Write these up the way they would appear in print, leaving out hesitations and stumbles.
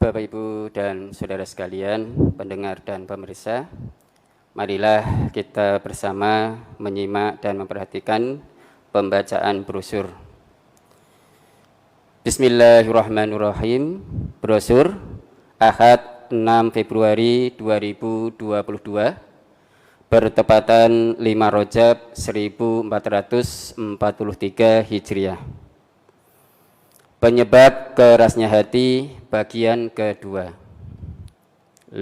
Bapak, Ibu, dan saudara sekalian, pendengar dan pemirsa, marilah kita bersama menyimak dan memperhatikan pembacaan brosur. Bismillahirrahmanirrahim. Brosur Ahad 6 Februari 2022 bertepatan 5 Rajab 1443 Hijriah. Penyebab kerasnya hati bagian kedua. 5.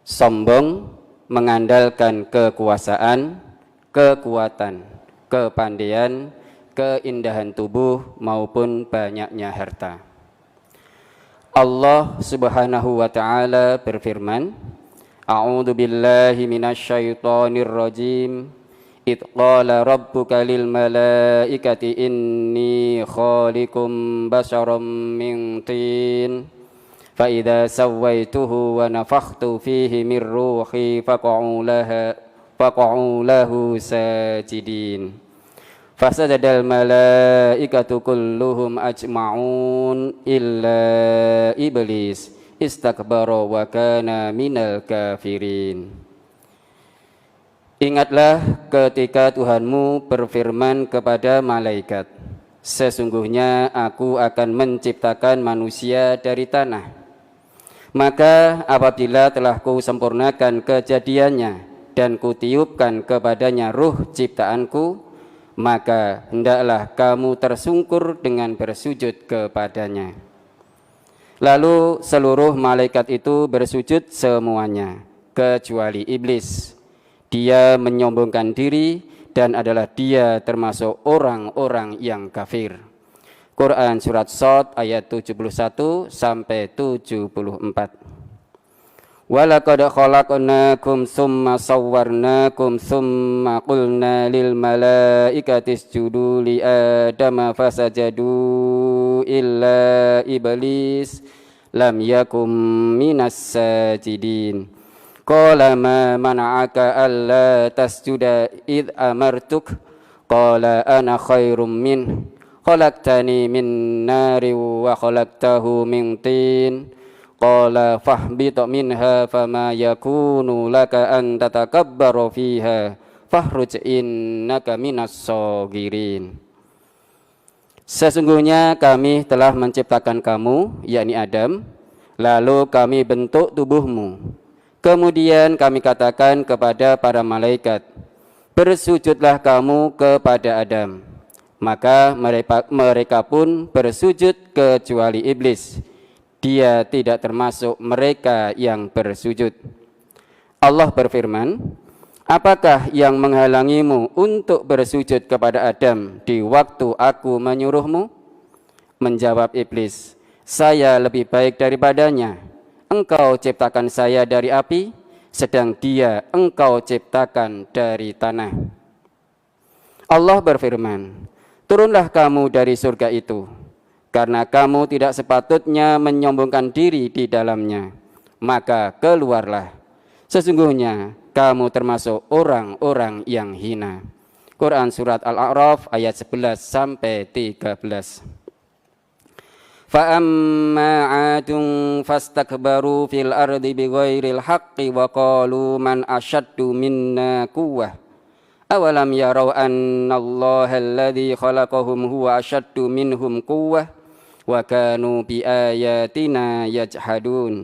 Sombong mengandalkan kekuasaan, kekuatan, kepandaian, keindahan tubuh maupun banyaknya harta. Allah Subhanahu wa taala berfirman, A'udzu billahi minasyaitonir rajim. Idh qala rabbuka lil malaikati inni khaliqum basharam min tin fa idza sawaituhu wa nafakhtu fihi min ruhi faq'u lahu sajidin fasajadal malaikatu kulluhum ajma'un illa iblis istakbara wa kana minal kafirin. Ingatlah ketika Tuhanmu berfirman kepada malaikat, sesungguhnya aku akan menciptakan manusia dari tanah. Maka apabila telah kusempurnakan kejadiannya dan kutiupkan kepadanya ruh ciptaanku, maka hendaklah kamu tersungkur dengan bersujud kepadanya. Lalu seluruh malaikat itu bersujud semuanya, kecuali iblis. Dia menyombongkan diri dan adalah dia termasuk orang-orang yang kafir. Quran surat Shad ayat 71 sampai 74. Walaqad khalaqnakum tsumma sawwarnakum tsumma qulna lil malaikati isjudu li adama fasajadu illa iblis lam yakum minas sajidin. Qala ma mana'aka alla tasjuda id amartuk qala ana khairum min khalaqtani min nari wa khalaqtahu min tin qala fahbit minha fama yakunu laka an tatakabbaru fiha fahruj innaka minas sagirin. Sesungguhnya kami telah menciptakan kamu, yakni Adam, lalu kami bentuk tubuhmu. Kemudian kami katakan kepada para malaikat, bersujudlah kamu kepada Adam. Maka mereka pun bersujud kecuali iblis. Dia tidak termasuk mereka yang bersujud. Allah berfirman, apakah yang menghalangimu untuk bersujud kepada Adam di waktu aku menyuruhmu? Menjawab iblis, saya lebih baik daripadanya. Engkau ciptakan saya dari api, sedang dia engkau ciptakan dari tanah. Allah berfirman, turunlah kamu dari surga itu, karena kamu tidak sepatutnya menyombongkan diri di dalamnya. Maka keluarlah, sesungguhnya kamu termasuk orang-orang yang hina. Quran surat Al-A'raf ayat 11 sampai 13. فَأَمَّا عَادٌ فَاسْتَكْبَرُوا فِي الْأَرْضِ بِغَيْرِ الْحَقِّ وَقَالُوا مَنْ أَشَدُّ مِنَّا قُوَّةً أَوَلَمْ يَرَوْا أَنَّ اللَّهَ الَّذِي خَلَقَهُمْ هُوَ أَشَدُّ مِنْهُمْ قُوَّةً وَكَانُوا بِآيَاتِنَا يَجْحَدُونَ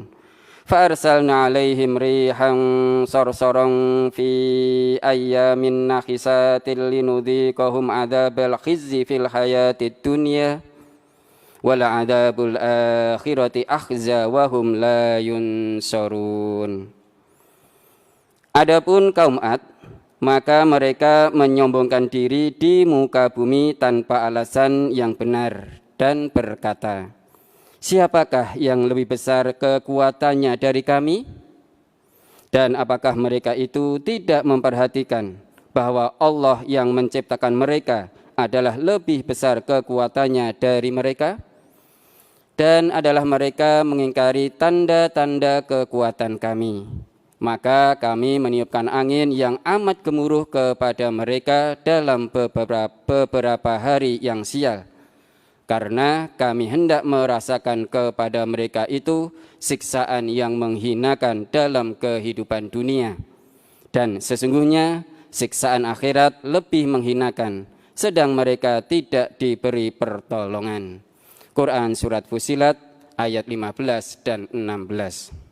فَأَرْسَلْنَا عَلَيْهِمْ رِيحًا صَرْصَرًا فِي أَيَّامٍ نَحِسَاتٍ لِنُذِيقَهُمْ عَذَابَ الْخِزْيِ فِي الْحَيَاةِ الدُّنْيَا wala adzabul akhirati akhza wa hum la yunsarun. Adapun kaum Ad, maka mereka menyombongkan diri di muka bumi tanpa alasan yang benar dan berkata, siapakah yang lebih besar kekuatannya dari kami? Dan apakah mereka itu tidak memperhatikan bahwa Allah yang menciptakan mereka adalah lebih besar kekuatannya dari mereka? Dan adalah mereka mengingkari tanda-tanda kekuatan kami. Maka kami meniupkan angin yang amat gemuruh kepada mereka dalam beberapa hari yang sial. karena kami hendak merasakan kepada mereka itu siksaan yang menghinakan dalam kehidupan dunia. Dan sesungguhnya siksaan akhirat lebih menghinakan, sedang mereka tidak diberi pertolongan. Quran Surat Fussilat ayat 15 dan 16.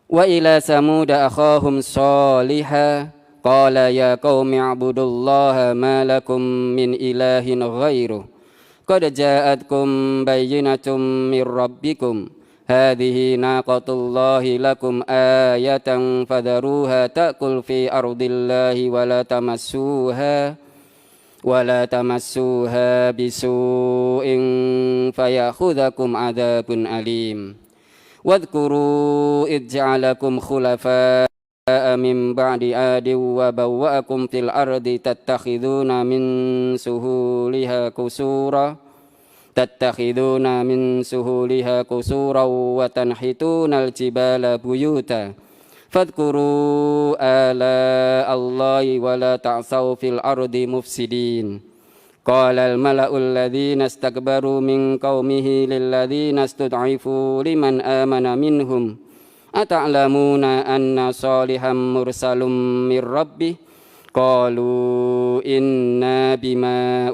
Wa ila Samud akhahum Shaliha qala ya qaumi ibudullaha ma lakum min ilahin ghairuh qad ja'atkum bayyinatun mir rabbikum hadhihi naqatullahi lakum ayatan fadharuha ta'kul fi ardillahi wa la tamassuha bisu'in fayakhudhakum adzabun alim. Wadhkuru idh ja'alakum khulafa'a min ba'di 'adin wa bawwa'akum fil ardi tattakhiduna min suhuliha qusura wa tanhituna al-jibala buyuta fadhkuru ala Allahi wa la ta'saw fil ardi mufsidin. Qala al-mala'u alladhina istakbaru min qaumihi lilladhina istud'ifu liman amana minhum ata'lamuna anna Shalihan mursalun mir rabbih qalu inna bima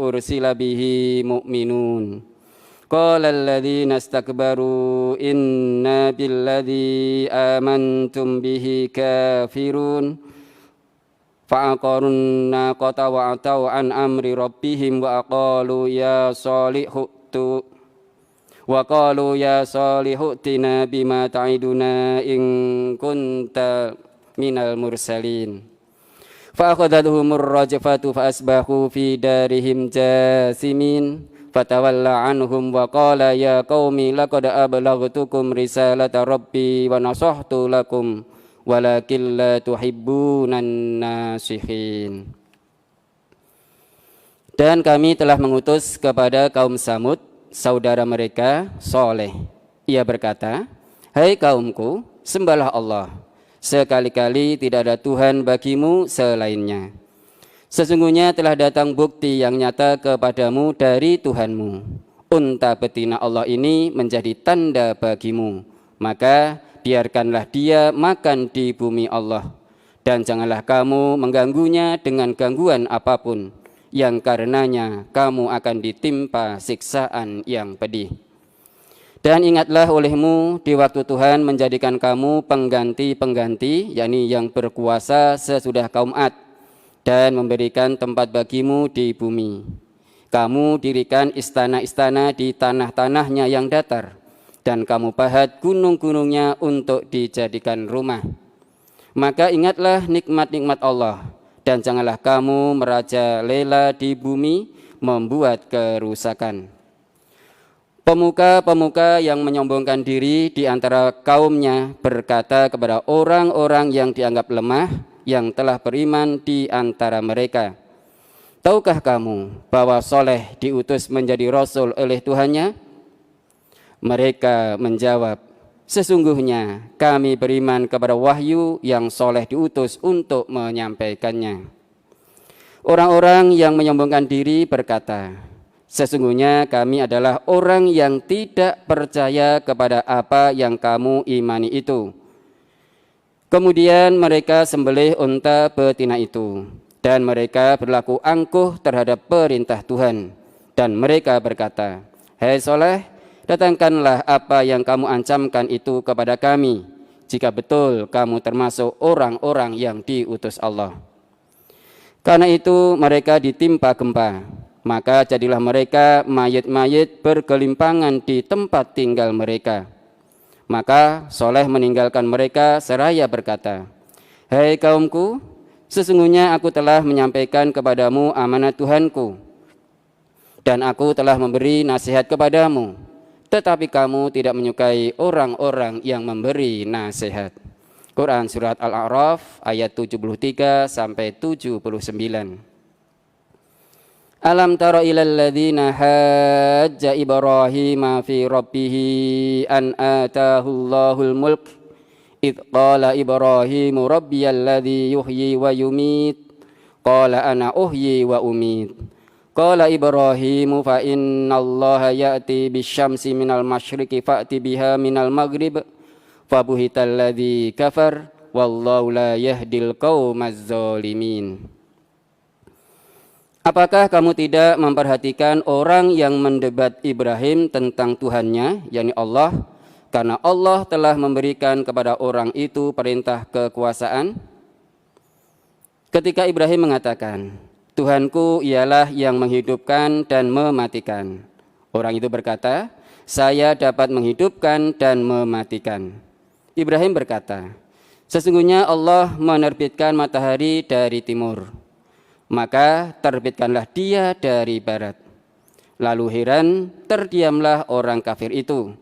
ursila bihi mu'minun. Qala alladhina istakbaru inna billadhi amantum bihi kafirun. Fa'aqarun naqata wa atau an amri rabbihim wa qalu ya Shalihu tina bima ta'iduna in kunta minal mursalin. Fa'akhadhatuhumur rajfatu fa asbahu fi darihim jasimin fatawalla anhum wa qala ya qaumi laqad ablaghtukum risalata rabbi wa nasahtu lakum walakin la tuhibbunan nasihin. Dan kami telah mengutus kepada kaum Samud saudara mereka Saleh. Ia berkata, hai kaumku, sembahlah Allah, sekali-kali tidak ada Tuhan bagimu selainnya. Sesungguhnya telah datang bukti yang nyata kepadamu dari Tuhanmu. Unta betina Allah ini menjadi tanda bagimu, maka biarkanlah dia makan di bumi Allah, dan janganlah kamu mengganggunya dengan gangguan apapun, yang karenanya kamu akan ditimpa siksaan yang pedih. Dan ingatlah olehmu di waktu Tuhan menjadikan kamu pengganti-pengganti, yakni yang berkuasa sesudah kaum Ad, dan memberikan tempat bagimu di bumi. Kamu dirikan istana-istana di tanah-tanahnya yang datar, dan kamu pahat gunung-gunungnya untuk dijadikan rumah. Maka ingatlah nikmat-nikmat Allah, dan janganlah kamu merajalela di bumi membuat kerusakan. Pemuka-pemuka yang menyombongkan diri di antara kaumnya berkata kepada orang-orang yang dianggap lemah yang telah beriman di antara mereka, tahukah kamu bahwa Saleh diutus menjadi Rasul oleh Tuhannya? Mereka menjawab, sesungguhnya kami beriman kepada wahyu yang Saleh diutus untuk menyampaikannya. Orang-orang yang menyombongkan diri berkata, sesungguhnya kami adalah orang yang tidak percaya kepada apa yang kamu imani itu. Kemudian mereka sembelih unta betina itu, dan mereka berlaku angkuh terhadap perintah Tuhan. Dan mereka berkata, hai Saleh, datangkanlah apa yang kamu ancamkan itu kepada kami, jika betul kamu termasuk orang-orang yang diutus Allah. Karena itu mereka ditimpa gempa, maka jadilah mereka mayit-mayit bergelimpangan di tempat tinggal mereka. Maka Saleh meninggalkan mereka seraya berkata, hai kaumku, sesungguhnya aku telah menyampaikan kepadamu amanat Tuhanku, dan aku telah memberi nasihat kepadamu, tetapi kamu tidak menyukai orang-orang yang memberi nasihat. Quran Surat Al-A'raf ayat 73 sampai 79. Alam tara ilal ladzina hajja Ibrahim fi rabbih an atahullahul mulk id qala Ibrahim rabbiyalladzi yuhyi wa yumit Qala ana uhyi wa umit. Qala Ibrahimu fa innallaha ya'ti bisyamsi minal masyriqi fa'ti biha minal maghrib fabuhital ladzi kafar wallahu la yahdil qaumaz zalimin. Apakah kamu tidak memperhatikan orang yang mendebat Ibrahim tentang Tuhannya, yakni Allah, karena Allah telah memberikan kepada orang itu perintah kekuasaan? Ketika Ibrahim mengatakan, Tuhanku ialah yang menghidupkan dan mematikan. Orang itu berkata, saya dapat menghidupkan dan mematikan. Ibrahim berkata, sesungguhnya Allah menerbitkan matahari dari timur, maka terbitkanlah dia dari barat. Lalu heran, terdiamlah orang kafir itu,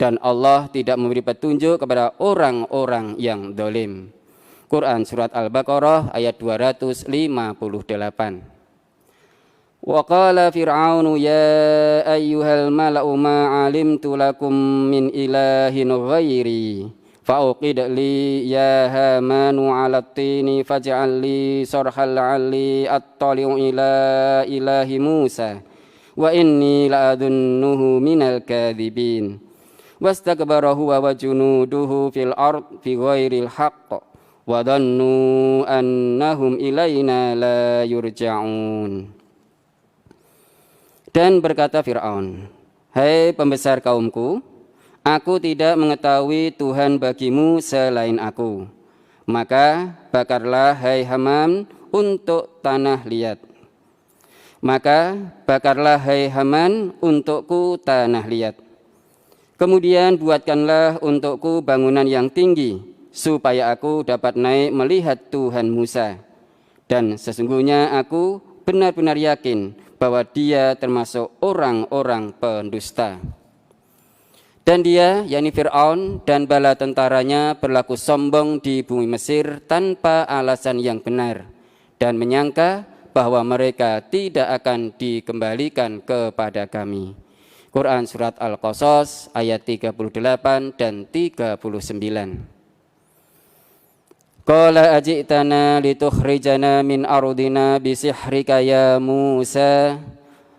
dan Allah tidak memberi petunjuk kepada orang-orang yang zalim. Quran Surat Al-Baqarah ayat 258. Wa qala Fir'aunu ya ayyuhal mala'u ma 'alimtu lakum min ilahin ghairi fa'uqid li ya hamanu 'alat tini faj'al li sarhal 'alli attali'u ila ilahi Musa wa inni la'adunnuhu minal kadhibin wastakbara huwa wa junuduhu fil ard fi ghairil haqq wa dhannu annahum ilaina la yurja'un. Dan berkata Fir'aun, hai pembesar kaumku, aku tidak mengetahui Tuhan bagimu selain aku. Maka bakarlah hai Haman untuk tanah liat. Maka bakarlah hai Haman untukku tanah liat. Kemudian buatkanlah untukku bangunan yang tinggi, supaya aku dapat naik melihat Tuhan Musa. Dan sesungguhnya aku benar-benar yakin bahwa dia termasuk orang-orang pendusta. Dan dia, yakni Fir'aun dan bala tentaranya berlaku sombong di bumi Mesir tanpa alasan yang benar dan menyangka bahwa mereka tidak akan dikembalikan kepada kami. Quran Surat Al-Qasas ayat 38 dan 39. Qala ajitana litukhrijana min ardina bisihrika ya Musa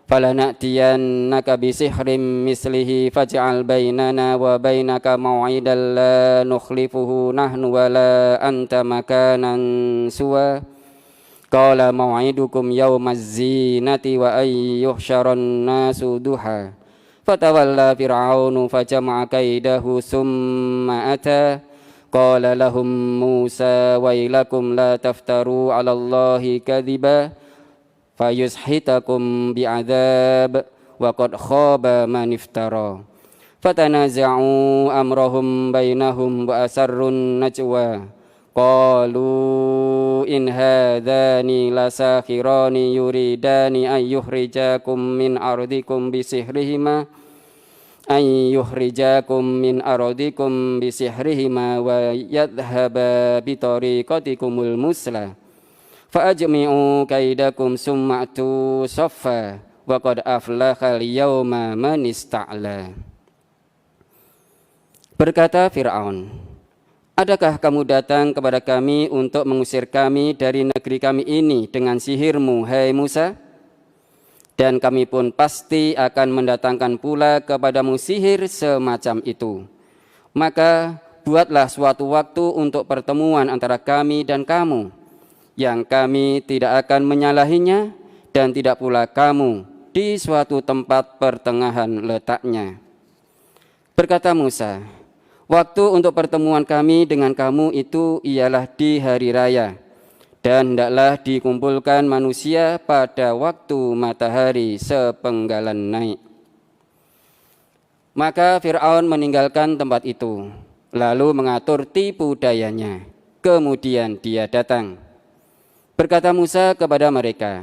falanatiyannaka bisihrim mislihi faj'al bainana wa bainaka maw'idan la nukhlifuhu nahnu wa la anta makanan suwa. Qala maw'idukum yawmaz zinati wa ayyuhsyaran nasu duha. Fatawalla Fir'aunu fajama'a kaidahu summa ata. Qala lahum Musa wailakum la taftaru 'ala Allahi kadhiba fayushitakum bi'adzab wa qad khaba man iftara. Fatanaza'u amrahum bainahum wa asarrun najwa. Qalu in hadzani lasakhirani yuridani an yukhrijakum min ardikum bisihrihima wa yadhhaba bitariqatikumul musla fa ajmi'u kaidakum summa'tu saffa wa qad aflaha al-yawma man ista'la. Berkata Fir'aun, adakah kamu datang kepada kami untuk mengusir kami dari negeri kami ini dengan sihirmu, hai Musa? Dan kami pun pasti akan mendatangkan pula kepadamu sihir semacam itu. Maka buatlah suatu waktu untuk pertemuan antara kami dan kamu, yang kami tidak akan menyalahinya, dan tidak pula kamu di suatu tempat pertengahan letaknya. Berkata Musa, waktu untuk pertemuan kami dengan kamu itu ialah di hari raya, dan hendaklah dikumpulkan manusia pada waktu matahari sepenggalan naik. Maka Fir'aun meninggalkan tempat itu, lalu mengatur tipu dayanya. Kemudian dia datang. Berkata Musa kepada mereka,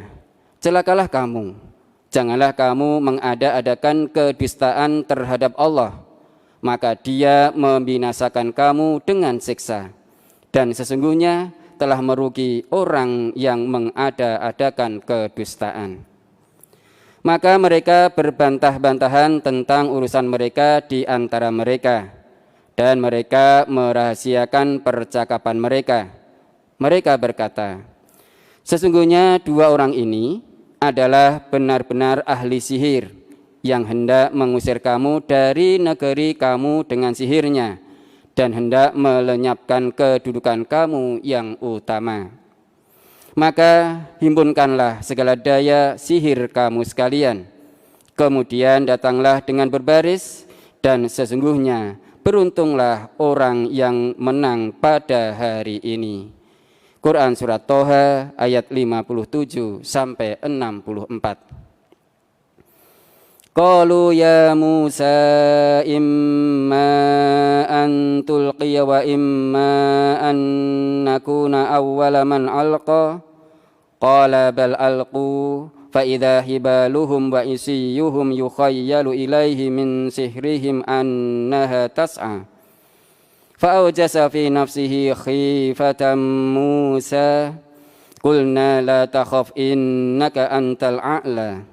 celakalah kamu, janganlah kamu mengada-adakan kedustaan terhadap Allah, maka dia membinasakan kamu dengan siksa. Dan sesungguhnya telah merugi orang yang mengada-adakan kedustaan. Maka mereka berbantah-bantahan tentang urusan mereka di antara mereka, dan mereka merahasiakan percakapan mereka. Mereka berkata, Sesungguhnya dua orang ini adalah benar-benar ahli sihir yang hendak mengusir kamu dari negeri kamu dengan sihirnya dan hendak melenyapkan kedudukan kamu yang utama. Maka himpunkanlah segala daya sihir kamu sekalian. Kemudian datanglah dengan berbaris, dan sesungguhnya beruntunglah orang yang menang pada hari ini. Quran Surat Toha ayat 57 sampai 64. Qalu ya Musa imma an tulqiya wa imma an nakuna awwala man alqa qala bal alqu fa idza hibaluhum wa isiyuhum yukhayyalu ilaihi min sihrihim annaha tas'a fa awjasa fi nafsihi khifatan Musa qulna la takhaf innaka antal a'la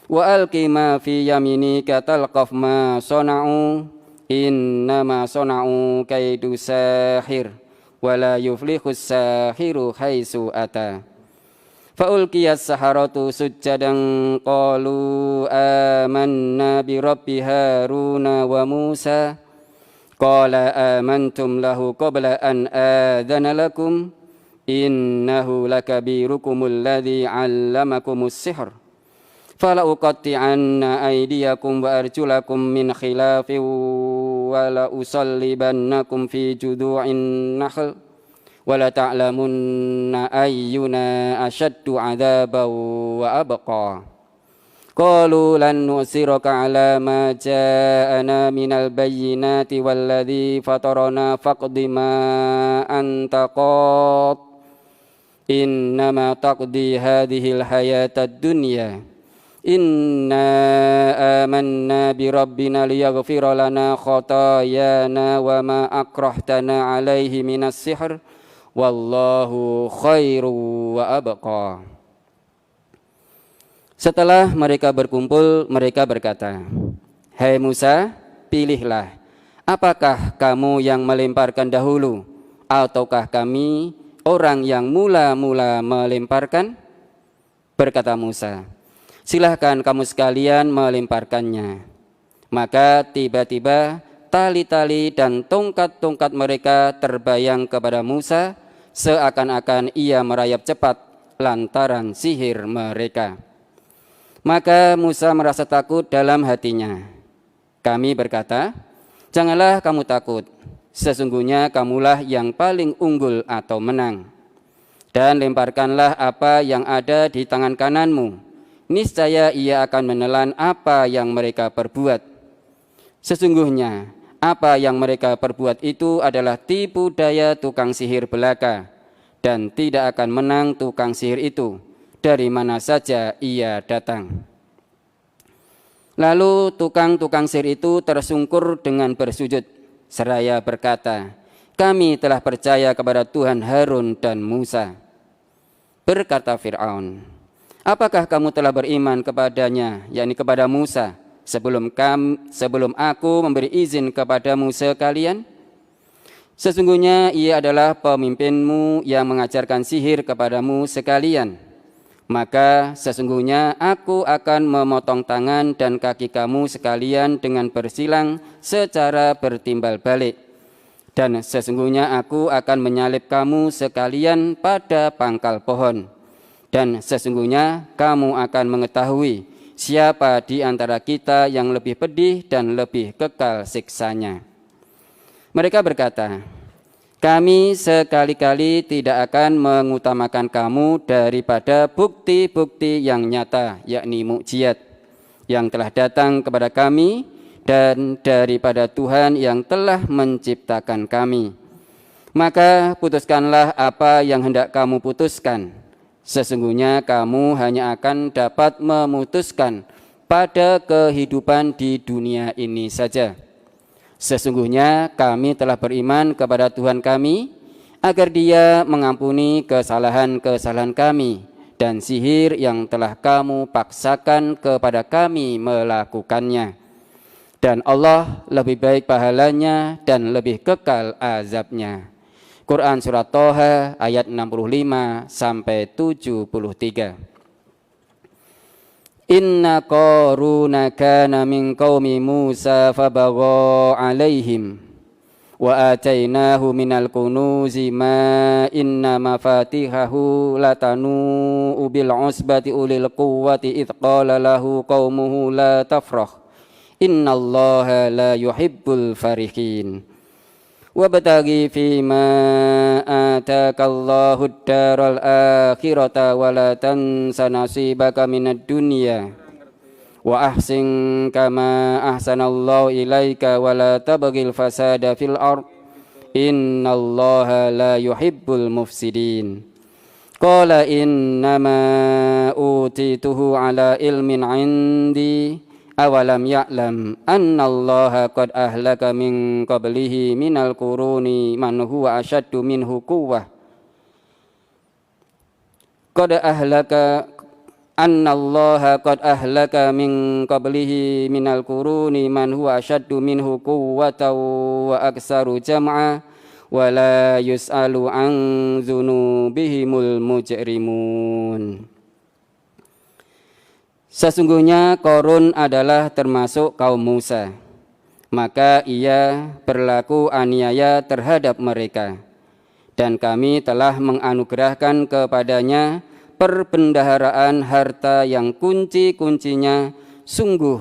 wa alqi ma fi yaminika talqaf ma sana'u innama sana'u kaidu sahir wa la yuflihus sahiru haitsu ata fa ulqiyas saharatu sujjadan qalu amanna bi rabbi haruna wa musa qala amantum lahu qabla an adzana lakum innahu lakabirukumul ladzi 'allamakumus sihr fala uqatti'anna aydiyakum wa arjulakum min khilafin wa la usallibannakum fi judu'in nakhl wa la ta'lamunna ayyuna ashaddu 'adzaban wa abqa qalu lan nusiraka 'ala ma ja'ana minal bayyinati walladzi fatarana faqdi ma anta qad innama taqdi hadhil hayatad dunya inna amanna bi rabbina liyaghfira lana khatayana wa ma akrahtana alaihi minas sihr wallahu khairu wa abqa. Setelah mereka berkumpul, mereka berkata, "Hai Musa, pilihlah, apakah kamu yang melemparkan dahulu ataukah kami orang yang mula-mula melemparkan?" Berkata Musa, "Silahkan kamu sekalian melemparkannya." Maka tiba-tiba tali-tali dan tongkat-tongkat mereka terbayang kepada Musa seakan-akan ia merayap cepat lantaran sihir mereka. Maka Musa merasa takut dalam hatinya. Kami berkata, "Janganlah kamu takut, sesungguhnya kamulah yang paling unggul atau menang. Dan lemparkanlah apa yang ada di tangan kananmu. Niscaya ia akan menelan apa yang mereka perbuat. Sesungguhnya apa yang mereka perbuat itu adalah tipu daya tukang sihir belaka, dan tidak akan menang tukang sihir itu dari mana saja ia datang." Lalu tukang-tukang sihir itu tersungkur dengan bersujud seraya berkata, "Kami telah percaya kepada Tuhan Harun dan Musa." Berkata Fir'aun, "Apakah kamu telah beriman kepadanya, yakni kepada Musa, sebelum aku memberi izin kepadamu sekalian? Sesungguhnya ia adalah pemimpinmu yang mengajarkan sihir kepadamu sekalian. Maka sesungguhnya aku akan memotong tangan dan kaki kamu sekalian dengan bersilang secara bertimbal balik. Dan sesungguhnya aku akan menyalib kamu sekalian pada pangkal pohon. Dan sesungguhnya kamu akan mengetahui siapa di antara kita yang lebih pedih dan lebih kekal siksanya." Mereka berkata, "Kami sekali-kali tidak akan mengutamakan kamu daripada bukti-bukti yang nyata, yakni mukjizat yang telah datang kepada kami dan daripada Tuhan yang telah menciptakan kami. Maka putuskanlah apa yang hendak kamu putuskan. Sesungguhnya kamu hanya akan dapat memutuskan pada kehidupan di dunia ini saja. Sesungguhnya kami telah beriman kepada Tuhan kami agar Dia mengampuni kesalahan-kesalahan kami dan sihir yang telah kamu paksakan kepada kami melakukannya. Dan Allah lebih baik pahalanya dan lebih kekal azabnya. Quran surat Thaha ayat 65 sampai 73. Inna Qaruna kana min qaumi Musa fabagha alaihim wa atainahu minal kunuzi ma inna mafatihahu latanu bil usbati ulil quwwati idh qala lahu qaumuhu la tafrah innallaha la yuhibbul farihin wabtaghi fima atakallahu ad-daral akhirata wa la tansa nasibaka minad dunya wa ahsin kama ahsanallahu ilaika wa la tabghil fasada fil ard innallaha la yuhibbul mufsidin. Qala innama utituhu ala ilmin indi awalam ya'lam annallaha qad ahlaka min qablihi minal quruni man huwa ashaddu minhu quwwah qad ahlaka annallaha qad ahlaka min qablihi minal quruni man huwa ashaddu minhu quwwatan wa aksaru jam'a wa la yus'alu an dzunubihimul mujrimun. Sesungguhnya Qarun adalah termasuk kaum Musa, maka ia berlaku aniaya terhadap mereka, dan kami telah menganugerahkan kepadanya perbendaharaan harta yang kunci-kuncinya sungguh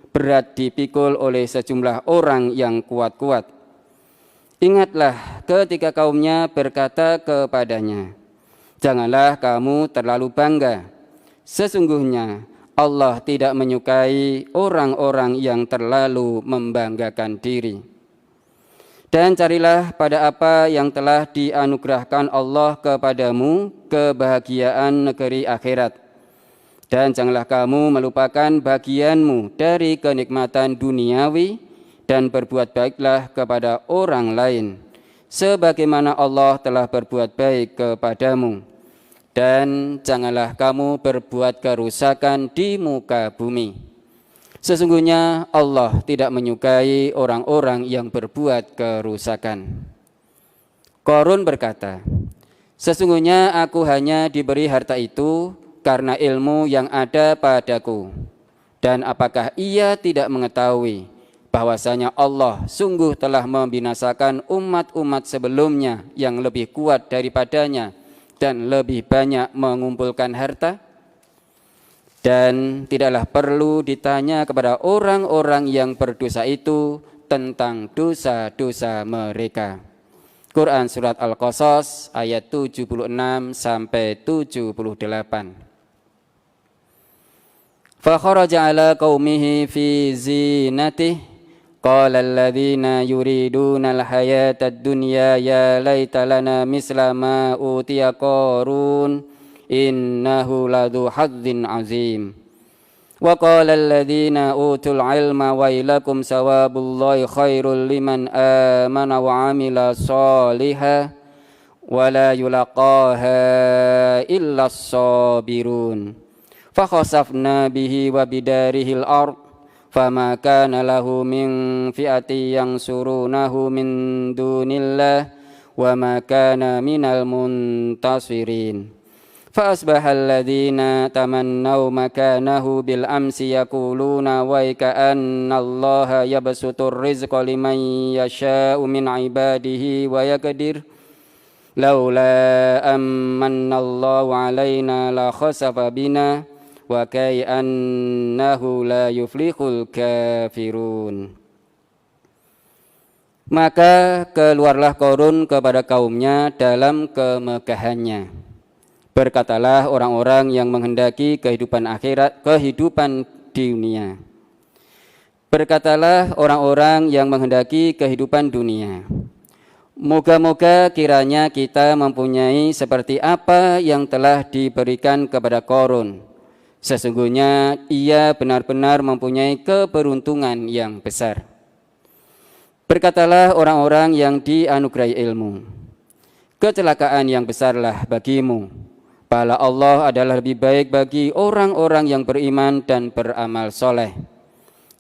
berat dipikul oleh sejumlah orang yang kuat-kuat. Ingatlah ketika kaumnya berkata kepadanya, janganlah kamu terlalu bangga. Sesungguhnya Allah tidak menyukai orang-orang yang terlalu membanggakan diri. Dan carilah pada apa yang telah dianugerahkan Allah kepadamu kebahagiaan negeri akhirat. Dan janganlah kamu melupakan bagianmu dari kenikmatan duniawi dan berbuat baiklah kepada orang lain sebagaimana Allah telah berbuat baik kepadamu. Dan janganlah kamu berbuat kerusakan di muka bumi. Sesungguhnya Allah tidak menyukai orang-orang yang berbuat kerusakan. Qarun berkata, sesungguhnya aku hanya diberi harta itu karena ilmu yang ada padaku. Dan apakah ia tidak mengetahui bahwasanya Allah sungguh telah membinasakan umat-umat sebelumnya yang lebih kuat daripadanya dan lebih banyak mengumpulkan harta? Dan tidaklah perlu ditanya kepada orang-orang yang berdosa itu tentang dosa-dosa mereka. Quran surat Al-Qasas ayat 76 sampai 78. Fa kharaja ala qaumihi fi zinatihi qala alladhina yuriduna al-hayata ad-dunya ya laita lana misla ma utiya Qarun innahu ladhu hadzin azim. Wa qala alladhina utul ilma wailakum sawabullahi khairul liman amana wa amila shaliha wa la yulaqaha illa as-sabirun. Fa khasafna bihi wa bidarihil ard fama kana lahu min fi'ati yansurunahu min dunillah wa ma kana minal muntasirin. فأصبح الذين تمنوا مكانه بالأمس يقولون ويكأن الله يبسط الرزق لمن يشاء من عباده ويقدر لولا أمن الله علينا لخسف بنا وكأنه لا يفلح الكافرون. Maka keluarlah Qarun kepada kaumnya dalam kemegahannya. Berkatalah orang-orang yang menghendaki kehidupan akhirat, kehidupan dunia. Berkatalah orang-orang yang menghendaki kehidupan dunia. Moga-moga kiranya kita mempunyai seperti apa yang telah diberikan kepada Qarun. Sesungguhnya ia benar-benar mempunyai keberuntungan yang besar. Berkatalah orang-orang yang dianugerahi ilmu, kecelakaan yang besarlah bagimu. Pahala Allah adalah lebih baik bagi orang-orang yang beriman dan beramal soleh.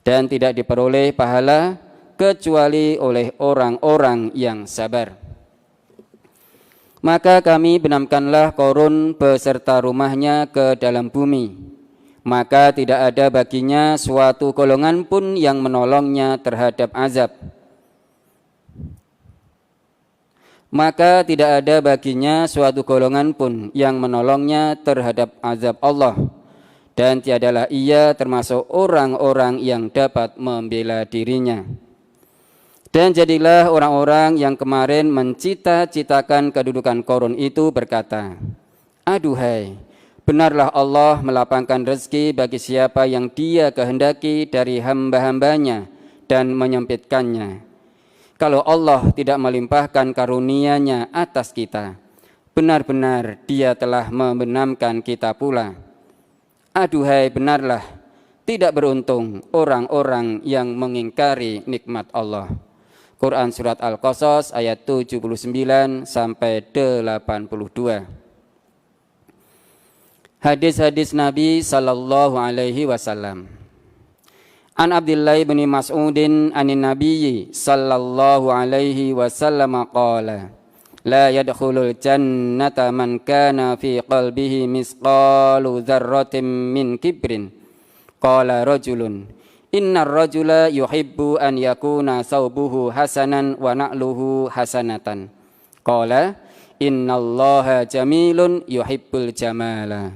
Dan tidak diperoleh pahala kecuali oleh orang-orang yang sabar. Maka kami benamkanlah Qarun beserta rumahnya ke dalam bumi. Maka tidak ada baginya suatu golongan pun yang menolongnya terhadap azab. Maka tidak ada baginya suatu golongan pun yang menolongnya terhadap azab Allah. Dan tiadalah ia termasuk orang-orang yang dapat membela dirinya. Dan jadilah orang-orang yang kemarin mencita-citakan kedudukan Qarun itu berkata, aduhai, benarlah Allah melapangkan rezeki bagi siapa yang Dia kehendaki dari hamba-hambanya dan menyempitkannya. Kalau Allah tidak melimpahkan karunia-Nya atas kita, benar-benar Dia telah membenamkan kita pula. Aduhai, benarlah tidak beruntung orang-orang yang mengingkari nikmat Allah. Quran Surat Al-Qasas ayat 79 sampai 82. Hadis-hadis Nabi sallallahu alaihi wasallam. An Abdullah bin Mas'udin anin Nabiyyi sallallahu alaihi wasallam qala la yadkhulul jannata man kana fi qalbihi misqalu dzarratin min kibrin. Qala rajulun innar rajula yuhibbu an yakuna saubuhu hasanan wa na'luhu hasanatan. Qala innallaha jamilun yuhibbul jamala.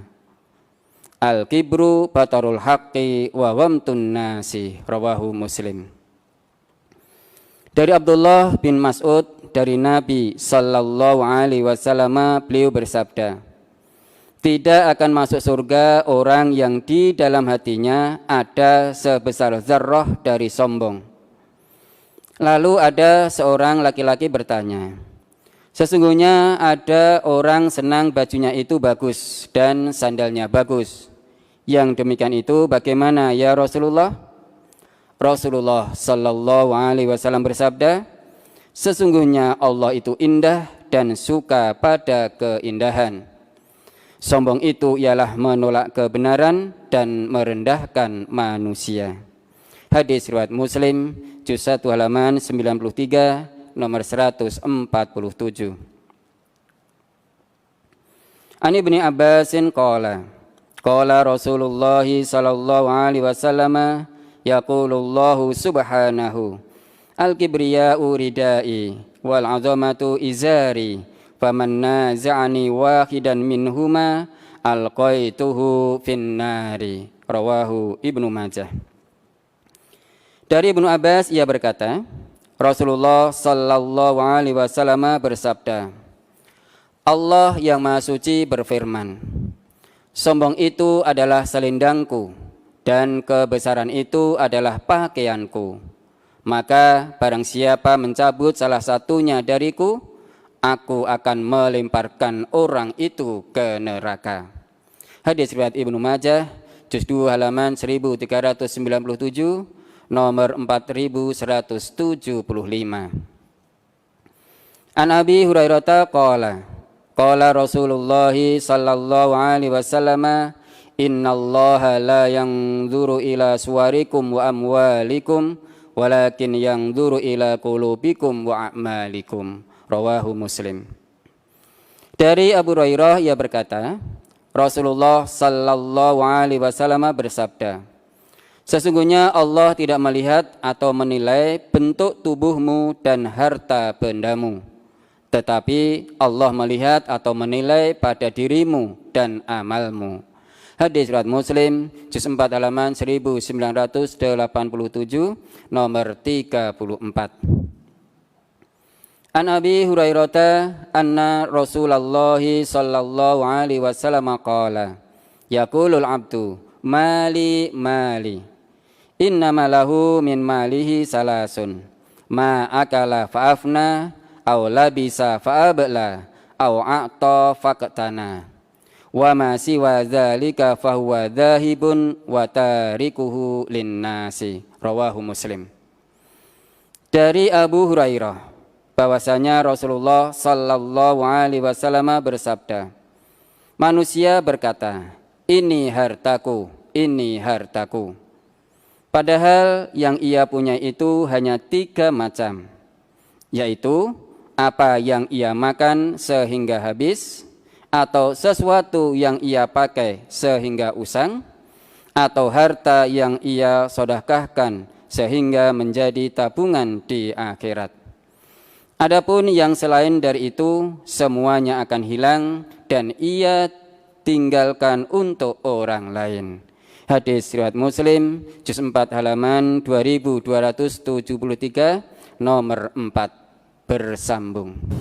Al-kibru batarul haqqi wa ghamtun nasi. Rawahu Muslim. Dari Abdullah bin Mas'ud dari Nabi sallallahu alaihi wasallam, beliau bersabda, tidak akan masuk surga orang yang di dalam hatinya ada sebesar zarrah dari sombong. Lalu ada seorang laki-laki bertanya, sesungguhnya ada orang senang bajunya itu bagus dan sandalnya bagus. Yang demikian itu bagaimana ya Rasulullah? Rasulullah sallallahu alaihi wasallam bersabda, sesungguhnya Allah itu indah dan suka pada keindahan. Sombong itu ialah menolak kebenaran dan merendahkan manusia. Hadis riwayat Muslim, juz 1 halaman 93, nomor 147. An Ibnu Abbasin qala Rasulullah sallallahu alaihi wasallam yaqulullahu subhanahu al-kibriya'u ridai wal 'azamatu izari faman naza'ani wahidan minhuma alqaituhu finnari. Rawahu Ibnu Majah. Dari Ibnu Abbas ia berkata, Rasulullah sallallahu alaihi wasallam bersabda, Allah yang Maha Suci berfirman, sombong itu adalah selendangku dan kebesaran itu adalah pakaianku. Maka barang siapa mencabut salah satunya dariku, aku akan melemparkan orang itu ke neraka. Hadis riwayat Ibnu Majah, juz 2 halaman 1397, nomor 4175. An Abi Hurairah qala Rasulullah sallallahu alaihi wasallam, innallaha la yanzuru ila suwarikum wa amwalikum walakin yanzuru ila qulubikum wa a'malikum. Rawahu Muslim. Dari Abu Hurairah ia berkata, Rasulullah sallallahu alaihi wasallam bersabda, sesungguhnya Allah tidak melihat atau menilai bentuk tubuhmu dan harta bendamu, tetapi Allah melihat atau menilai pada dirimu dan amalmu. Hadis riwayat Muslim, juz 4 halaman 1987, nomor 34. An Abi Hurairah anna Rasulullah sallallahu alaihi wasallam qala yaqulul abdu mali mali innama lahu min malihi salasun ma akala fa'afna aw labisa fa'abla aw a'ta faqtana wa ma siwa dzalika fahuwa dzahibun wa tarikuhu linnasi. Rawahu Muslim. Dari Abu Hurairah bahwasanya Rasulullah sallallahu alaihi wasallam bersabda, manusia berkata, ini hartaku, ini hartaku. Padahal yang ia punya itu hanya 3 macam, yaitu apa yang ia makan sehingga habis, atau sesuatu yang ia pakai sehingga usang, atau harta yang ia sedekahkan sehingga menjadi tabungan di akhirat. Adapun yang selain dari itu semuanya akan hilang dan ia tinggalkan untuk orang lain. Hadis riwayat Muslim juz 4 halaman 2273 nomor 4 bersambung.